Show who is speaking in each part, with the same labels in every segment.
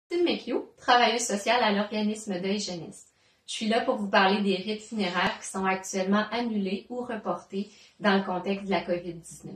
Speaker 1: Christine McHugh, travailleuse sociale à l'organisme Deuil Jeunesse. Je suis là pour vous parler des rites funéraires qui sont actuellement annulés ou reportés dans le contexte de la COVID-19.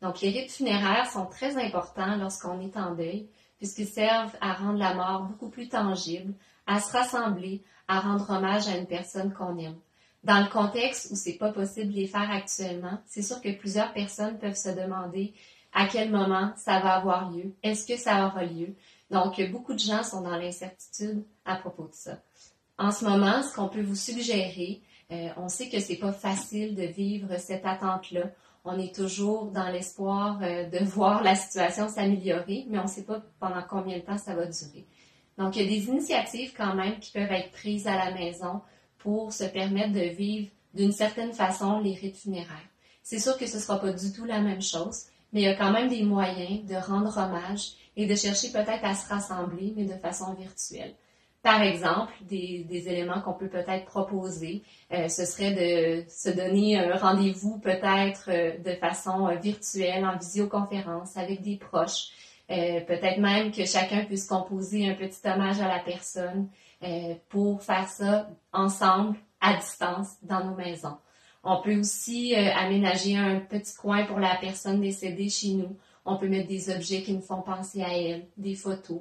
Speaker 1: Donc, les rites funéraires sont très importants lorsqu'on est en deuil, puisqu'ils servent à rendre la mort beaucoup plus tangible, à se rassembler, à rendre hommage à une personne qu'on aime. Dans le contexte où c'est pas possible de les faire actuellement, c'est sûr que plusieurs personnes peuvent se demander à quel moment ça va avoir lieu, est-ce que ça aura lieu. Donc, beaucoup de gens sont dans l'incertitude à propos de ça. En ce moment, ce qu'on peut vous suggérer, on sait que c'est pas facile de vivre cette attente-là. On est toujours dans l'espoir de voir la situation s'améliorer, mais on ne sait pas pendant combien de temps ça va durer. Donc, il y a des initiatives quand même qui peuvent être prises à la maison pour se permettre de vivre d'une certaine façon les rites funéraires. C'est sûr que ce ne sera pas du tout la même chose, mais il y a quand même des moyens de rendre hommage et de chercher peut-être à se rassembler, mais de façon virtuelle. Par exemple, des éléments qu'on peut peut-être proposer, ce serait de se donner un rendez-vous peut-être de façon virtuelle, en visioconférence, avec des proches. Peut-être même que chacun puisse composer un petit hommage à la personne pour faire ça ensemble, à distance, dans nos maisons. On peut aussi aménager un petit coin pour la personne décédée chez nous. On peut mettre des objets qui nous font penser à elle, des photos.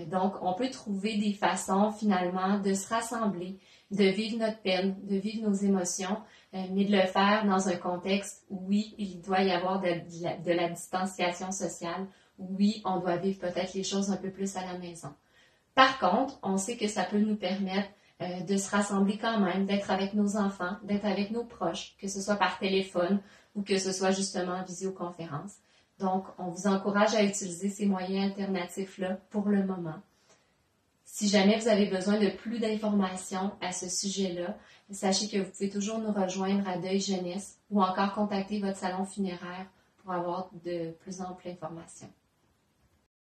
Speaker 1: Donc, on peut trouver des façons finalement de se rassembler, de vivre notre peine, de vivre nos émotions, mais de le faire dans un contexte où oui, il doit y avoir de la distanciation sociale. Oui, on doit vivre peut-être les choses un peu plus à la maison. Par contre, on sait que ça peut nous permettre de se rassembler quand même, d'être avec nos enfants, d'être avec nos proches, que ce soit par téléphone ou que ce soit justement en visioconférence. Donc, on vous encourage à utiliser ces moyens alternatifs-là pour le moment. Si jamais vous avez besoin de plus d'informations à ce sujet-là, sachez que vous pouvez toujours nous rejoindre à Deuil Jeunesse ou encore contacter votre salon funéraire pour avoir de plus amples informations.